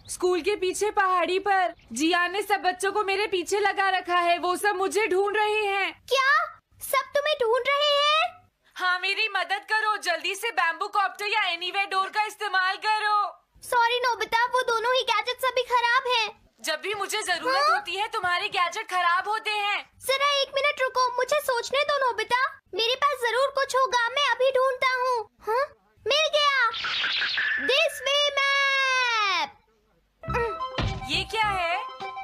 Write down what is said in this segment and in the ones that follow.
School के पीछे पहाड़ी पर जियान ने सब बच्चों को मेरे पीछे लगा रखा है। वो सब मुझे ढूंढ रहे हैं। क्या सब तुम्हें ढूंढ रहे हैं? हाँ, मेरी मदद करो। जल्दी से बैम्बू कॉप्टर या एनीवेयर डोर का इस्तेमाल करो। सॉरी नोबिता, वो दोनों ही गैजेट्स अभी खराब हैं। जब भी मुझे जरूरत होती है तुम्हारे गैजेट खराब होते हैं। जरा 1 मिनट रुको, मुझे सोचने दो नोबिता। मेरे पास जरूर कुछ होगा, मैं अभी ढूंढता हूँ। हाँ, मिल गया। This way map. ये क्या है?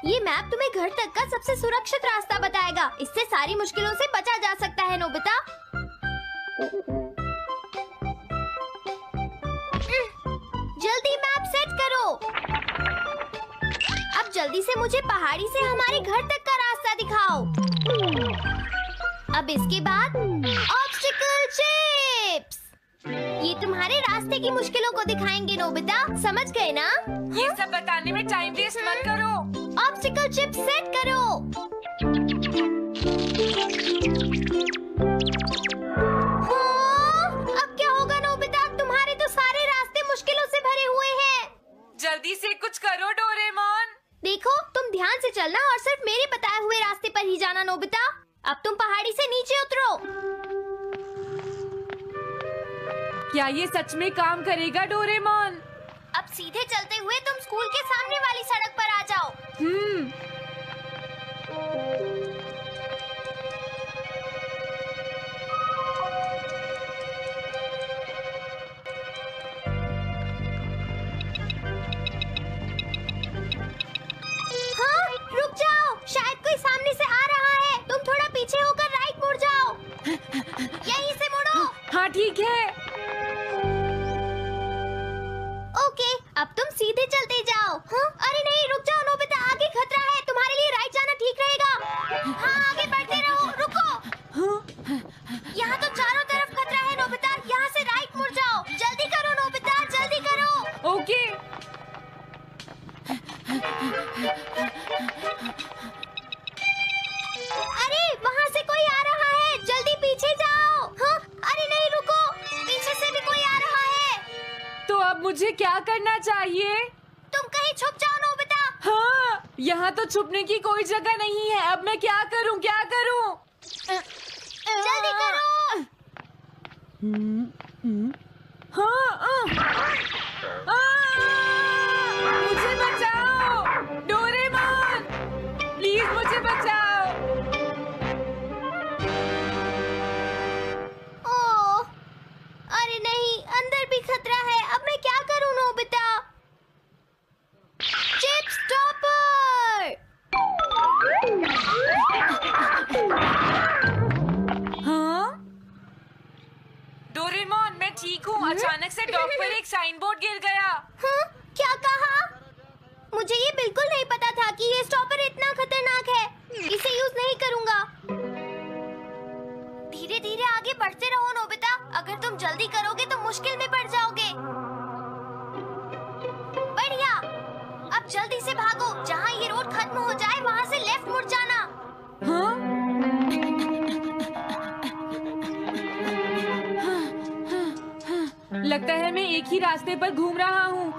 ये मैप तुम्हें घर तक का सबसे सुरक्षित रास्ता बताएगा। इससे सारी मुश्किलों से बचा जा सकता है नोबिता। जल्दी मैप सेट करो। अब जल्दी से मुझे पहाड़ी से हमारे घर तक का रास्ता दिखाओ। अब इसके बाद ऑब्स्टिकल चिप्स। ये तुम्हारे रास्ते की मुश्किलों को दिखाएंगे नोबिता, समझ गए ना? ये सब बताने में टाइम वेस्ट मत करो। ऑब्स्टिकल चिप्स सेट करो। अब क्या होगा नोबिता? तुम्हारे तो सारे रास्ते मुश्किलों से भरे हुए हैं। जल्दी से कुछ करो डोरेमोन। देखो, तुम ध्यान से चलना और सिर्फ मेरे बताए हुए रास्ते पर ही जाना नोबिता। अब तुम पहाड़ी से नीचे उतरो। क्या ये सच में काम करेगा डोरेमोन? अब सीधे चलते हुए तुम स्कूल के सामने वाली सड़क पर आ जाओ। हाँ, रुक जाओ, शायद कोई सामने से आ रहा है। तुम थोड़ा पीछे होकर राइट मुड़ जाओ। यहीं से मुड़ो। हाँ ठीक है। ओके, अब तुम सीधे चलते जाओ। हाँ? अरे नहीं, रुक जाओ नोबिता, आगे खतरा है। तुम्हारे लिए राइट जाना ठीक रहेगा। हाँ, आगे बढ़ते रहो। रुको, यहाँ तो चारों तरफ खतरा है नोबिता। यहाँ से राइट मुड़ जाओ। जल्दी करो नोबिता, जल्दी करो। ओके। अरे वहाँ से कोई आ रहा है, जल्दी पीछे जाओ। हाँ? अरे नहीं, रुको, पीछे से भी कोई आ रहा है। तो अब मुझे क्या करना चाहिए? तुम कहीं छुप जाओ नोबिता। हाँ, यहाँ तो छुपने की कोई जगह नहीं है। अब मैं क्या करूँ, क्या करूँ? जल्दी करो। हाँ, मुझे बचाओ डोरेमोन, प्लीज मुझे बचाओ। ओह, अरे नहीं, अंदर भी खतरा है। अब मैं क्या करूं नोबिता? Chip stopper. हाँ? डोरेमोन, मैं ठीक हूँ। अचानक से डॉक पर एक साइन बोर्ड गिर गया। हाँ? क्या कहा? मुझे ये बिल्कुल नहीं पता था कि ये स्टॉपर इतना खतरनाक है। इसे यूज नहीं करूंगा। धीरे धीरे आगे बढ़ते रहो नोबिता। अगर तुम जल्दी करोगे तो मुश्किल में पड़ जाओगे। बढ़िया, अब जल्दी से भागो। जहाँ ये रोड खत्म हो जाए वहाँ से लेफ्ट मुड़ जाना। हाँ? लगता है मैं एक ही रास्ते पर घूम रहा हूँ।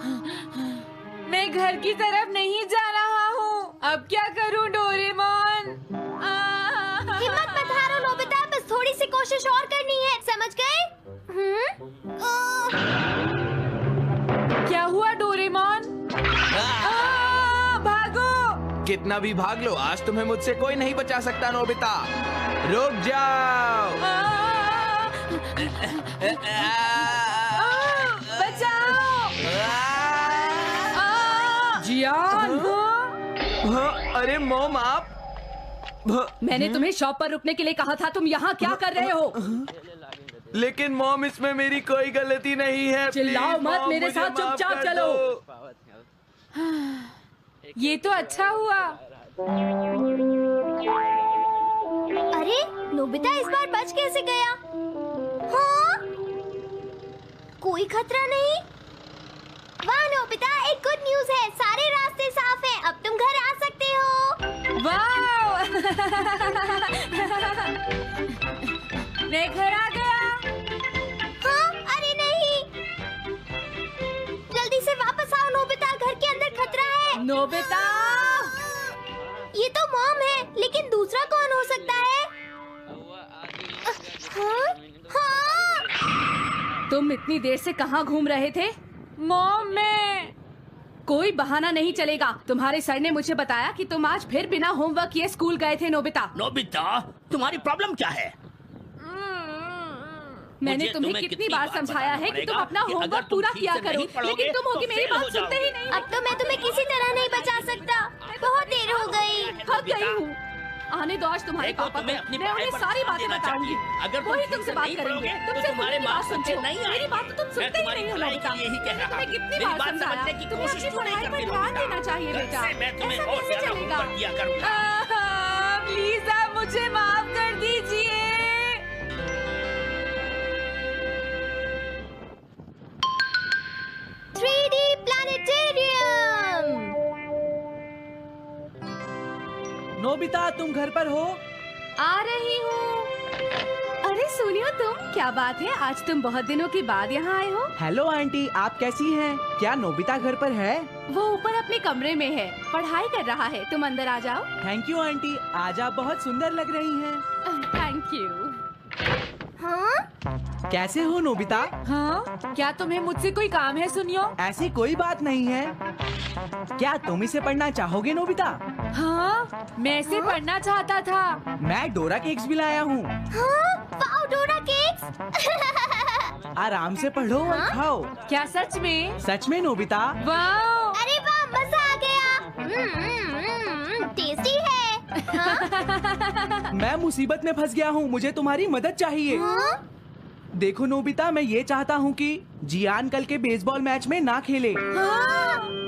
मैं घर की तरफ नहीं जा रहा हूँ। अब क्या करूँ डोरेमोन? हिम्मत मत हारो नोबिता, बस थोड़ी सी कोशिश और करनी है, समझ गए? क्या हुआ डोरेमोन? भागो! कितना भी भाग लो, आज तुम्हें मुझसे कोई नहीं बचा सकता नोबिता। रुक जाओ। बचाओ! जियान! हाँ, अरे मॉम, आप मैंने तुम्हें शॉप पर रुकने के लिए कहा था। तुम यहाँ क्या कर रहे हो? लेकिन मॉम, इसमें मेरी कोई गलती नहीं है। चिल्लाओ प्लीज, मत, मॉम, मेरे मुझे साथ माफ चुपचाप कर चलो। दो। ये तो अच्छा हुआ। अरे नोबिता इस बार बच कैसे गया? हाँ? कोई खतरा नहीं। वाह नोबिता, एक गुड न्यूज है, सारे रास्ते साफ हैं। अब तुम घर आ सकते हो। वाह! मैं घर आ गया। हाँ? अरे नहीं, जल्दी से वापस आओ नोबिता, घर के अंदर खतरा नोबिता। ये तो मॉम है, लेकिन दूसरा कौन हो सकता है? हाँ? हाँ? तुम इतनी देर से कहाँ घूम रहे थे? मॉम मैं कोई बहाना नहीं चलेगा। तुम्हारे सर ने मुझे बताया कि तुम आज फिर बिना होमवर्क किए स्कूल गए थे नोबिता। नोबिता, तुम्हारी प्रॉब्लम क्या है? मैंने मुझे तुम्हें तुम्हें कितनी बार समझाया है कि तुम अपना कि अगर होमवर्क तुम पूरा ठीक किया से करो, नहीं पढ़ोगे, लेकिन तुम हो कि तो मेरी फेल बात हो सुनते ही जाओगे। नहीं। अब तो मैं तुम्हें किसी तरह नहीं बचा सकता। बहुत देर हो गई। थक गई हूँ। आने दो आज तुम्हारे देखो, पापा को। तुम्हें अपनी मैं पढ़ाई उन्हें पर सारी ध्यान बातें देना बताऊंगी। चाहिए। अगर तुम वही ठीक तुमसे से बात नहीं करेंगे। पढ़ोगे, तो तुमसे तुम्हारे खुद की बात मार्क्स सुनते अच्छे हो। नहीं मेरी आएंगे। बात तो तुम मैं सुनते ही तुम्हारी नहीं हो भलाई नोबिता। के लिए ही कह मैंने रहा तुम्हें हूँ। कितनी मेरी बार बात समझाया समझने की तुम्हें कोशिश अपनी क्यों नहीं पढ़ाई पर करते ध्यान नोबिता? देना चाहिए कल बेटा। से मैं तुम्हें ऐसा और कैसे ज्यादा चलेगा? होमवर्क दिया करूंगा। प्लीज आप मुझे माफ कर दीजिए। 3D planetarium. नोबिता तुम घर पर हो? आ रही हूँ। अरे सुनियो तुम, क्या बात है, आज तुम बहुत दिनों के बाद यहाँ आए हो। हेलो आंटी, आप कैसी हैं? क्या नोबिता घर पर है? वो ऊपर अपने कमरे में है, पढ़ाई कर रहा है। तुम अंदर आ जाओ। थैंक यू आंटी, आज आप बहुत सुंदर लग रही हैं। Thank you. हाँ? कैसे हो नोबिता? हाँ, क्या तुम्हें मुझसे कोई काम है सुनियो? ऐसी कोई बात नहीं है। क्या तुम इसे पढ़ना चाहोगे नोबिता? हाँ, मैं इसे पढ़ना चाहता था। मैं डोरा केक्स भी लाया हूँ। हाँ? वाओ, डोरा केक्स। आराम से पढ़ो और खाओ। क्या सच में? सच में नोबिता? वाह, अरे वाह, मजा आ गया। टेस्टी है। हाँ? मैं मुसीबत में फंस गया हूँ, मुझे तुम्हारी मदद चाहिए। हाँ? देखो नोबिता, मैं ये चाहता हूँ कि जियान कल के बेसबॉल मैच में ना खेले। हाँ?